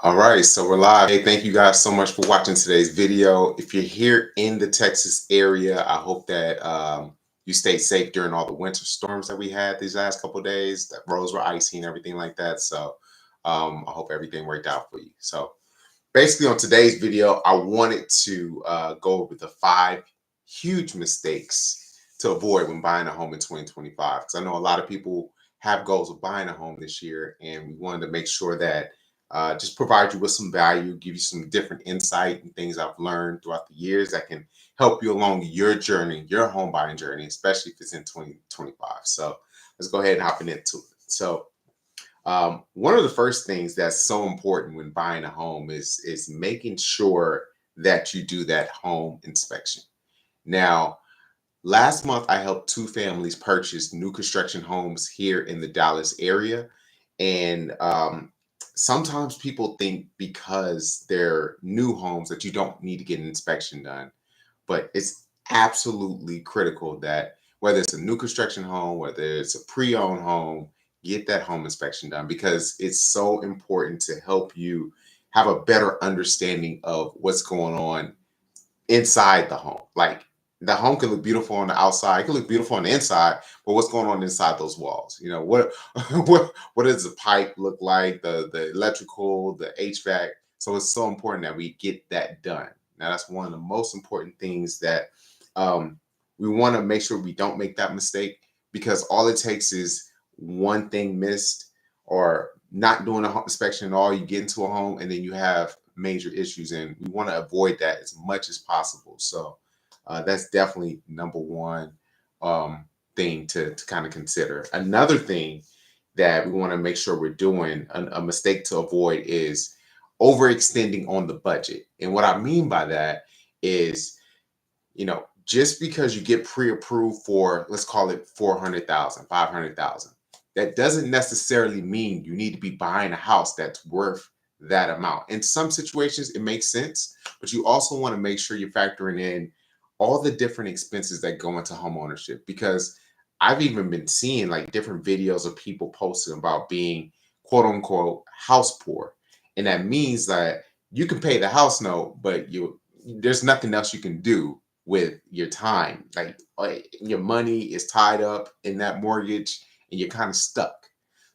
All right, so we're live. Hey, thank you guys so much for watching today's video. If you're here in the Texas area, I hope that you stayed safe during all the winter storms that we had these last couple of days. That roads were icy and everything like that. So I hope everything worked out for you. So basically, on today's video, I wanted to go over the 5 huge mistakes to avoid when buying a home in 2025. Because I know a lot of people have goals of buying a home this year, and we wanted to make sure that just provide you with some value, give you some different insight and things I've learned throughout the years that can help you along your journey, your home buying journey, especially if it's in 2025. So let's go ahead and hop into it. So one of the first things that's so important when buying a home is making sure that you do that home inspection. Now, last month I helped 2 families purchase new construction homes here in the Dallas area, and sometimes people think because they're new homes that you don't need to get an inspection done, but it's absolutely critical that whether it's a new construction home, whether it's a pre-owned home, get that home inspection done because it's so important to help you have a better understanding of what's going on inside the home. Like the home can look beautiful on the outside, it can look beautiful on the inside, but what's going on inside those walls? You know, what what does the pipe look like, the electrical, the HVAC? So it's so important that we get that done. Now that's one of the most important things that um, we want to make sure we don't make that mistake because all it takes is one thing missed or not doing a home inspection at all. You get into a home and then you have major issues, and we want to avoid that as much as possible. So that's definitely number one um, thing to kind of consider. Another thing that we want to make sure we're doing, a mistake to avoid, is overextending on the budget. And what I mean by that is, just because you get pre-approved for, let's call it 400,000, 500,000, that doesn't necessarily mean you need to be buying a house that's worth that amount. In some situations, it makes sense, but you also want to make sure you're factoring in all the different expenses that go into home ownership. Because I've even been seeing like different videos of people posting about being quote unquote house poor. And that means that you can pay the house note, but there's nothing else you can do with your time. Like your money is tied up in that mortgage and you're kind of stuck.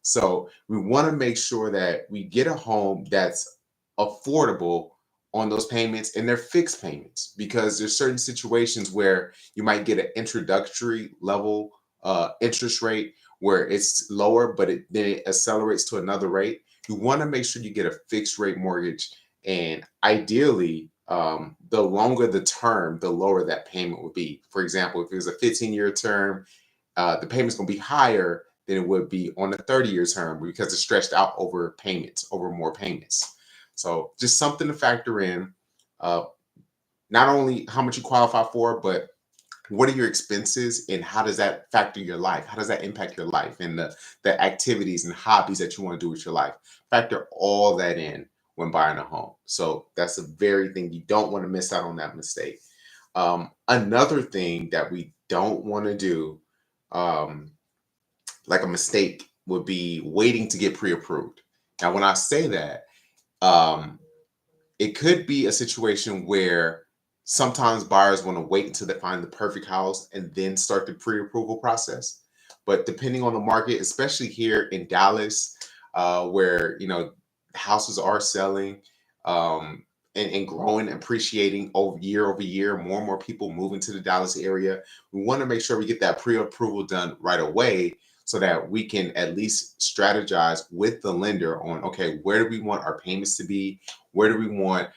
So we want to make sure that we get a home that's affordable on those payments, and they're fixed payments, because there's certain situations where you might get an introductory level interest rate where it's lower, but then it accelerates to another rate. You want to make sure you get a fixed rate mortgage, and ideally, the longer the term, the lower that payment would be. For example, if it was a 15-year term, the payment's going to be higher than it would be on a 30-year term because it's stretched out over payments, over more payments. So just something to factor in. Uh, Not only how much you qualify for, but what are your expenses and how does that factor your life? How does that impact your life and the activities and hobbies that you want to do with your life? Factor all that in when buying a home. So that's the very thing you don't want to miss out on that mistake. Another thing that we don't want to do, um, like a mistake, would be waiting to get pre-approved. Now, when I say that, um, it could be a situation where sometimes buyers want to wait until they find the perfect house and then start the pre-approval process. But depending on the market, especially here in Dallas, where houses are selling um, and growing, appreciating over year, more and more people moving to the Dallas area, we want to make sure we get that pre-approval done right away so that we can at least strategize with the lender on, okay, where do we want our payments to be? Where do we want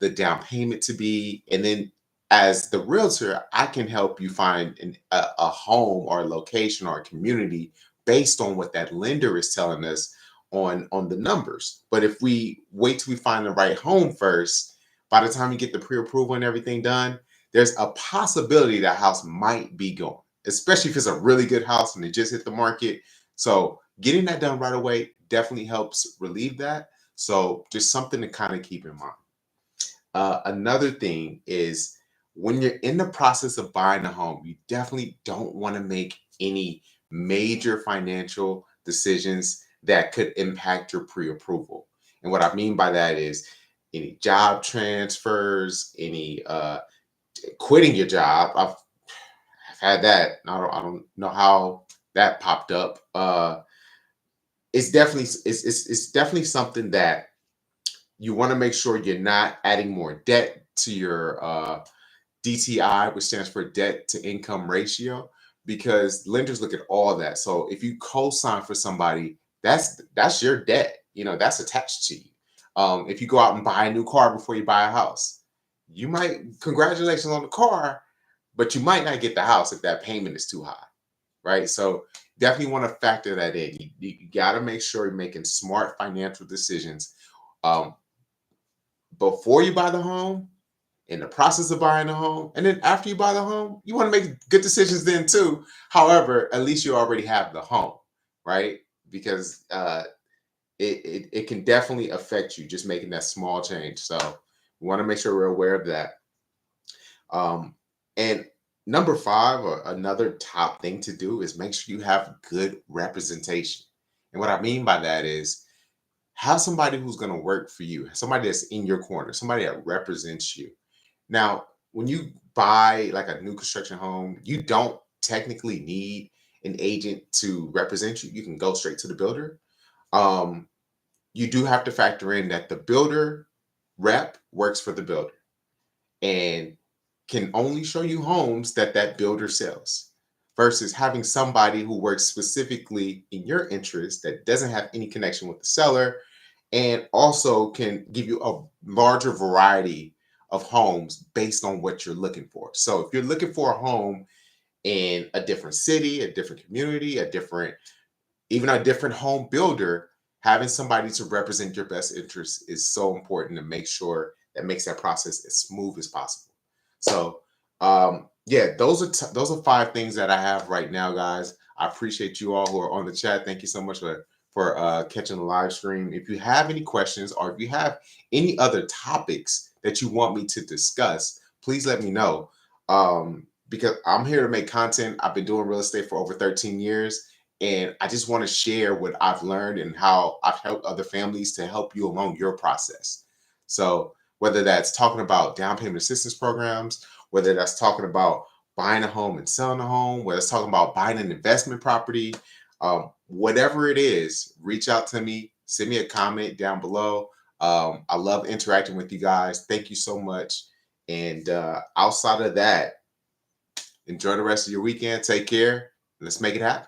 the down payment to be? And then as the realtor, I can help you find a home or a location or a community based on what that lender is telling us on the numbers. But if we wait till we find the right home first, by the time you get the pre-approval and everything done, there's a possibility that house might be gone, especially if it's a really good house and it just hit the market. So getting that done right away definitely helps relieve that. So just something to kind of keep in mind. Another thing is when you're in the process of buying a home, you definitely don't want to make any major financial decisions that could impact your pre-approval. And what I mean by that is any job transfers, any quitting your job. I've had that. I don't know how that popped up. It's definitely something that you want to make sure you're not adding more debt to your DTI, which stands for debt to income ratio, because lenders look at all that. So if you co-sign for somebody, that's your debt. That's attached to you. If you go out and buy a new car before you buy a house, you might congratulations on the car, but you might not get the house if that payment is too high, right? So definitely want to factor that in. You got to make sure you're making smart financial decisions um, before you buy the home, in the process of buying a home, and then after you buy the home, you want to make good decisions then too. However, at least you already have the home, right? Because it can definitely affect you just making that small change. So we want to make sure we're aware of that. And number five, or another top thing to do, is make sure you have good representation. And what I mean by that is have somebody who's going to work for you, somebody that's in your corner, somebody that represents you. Now, when you buy like a new construction home, you don't technically need an agent to represent you. You can go straight to the builder. Um, you do have to factor in that the builder rep works for the builder and can only show you homes that that builder sells, versus having somebody who works specifically in your interest that doesn't have any connection with the seller and also can give you a larger variety of homes based on what you're looking for. So if you're looking for a home in a different city, a different community, even a different home builder, having somebody to represent your best interests is so important to make sure that makes that process as smooth as possible. So, yeah, those are five things that I have right now, guys. I appreciate you all who are on the chat. Thank you so much for catching the live stream. If you have any questions or if you have any other topics that you want me to discuss, please let me know. Because I'm here to make content. I've been doing real estate for over 13 years. And I just want to share what I've learned and how I've helped other families to help you along your process. So whether that's talking about down payment assistance programs, whether that's talking about buying a home and selling a home, whether it's talking about buying an investment property, whatever it is, reach out to me, send me a comment down below. I love interacting with you guys. Thank you so much. And outside of that, enjoy the rest of your weekend. Take care. Let's make it happen.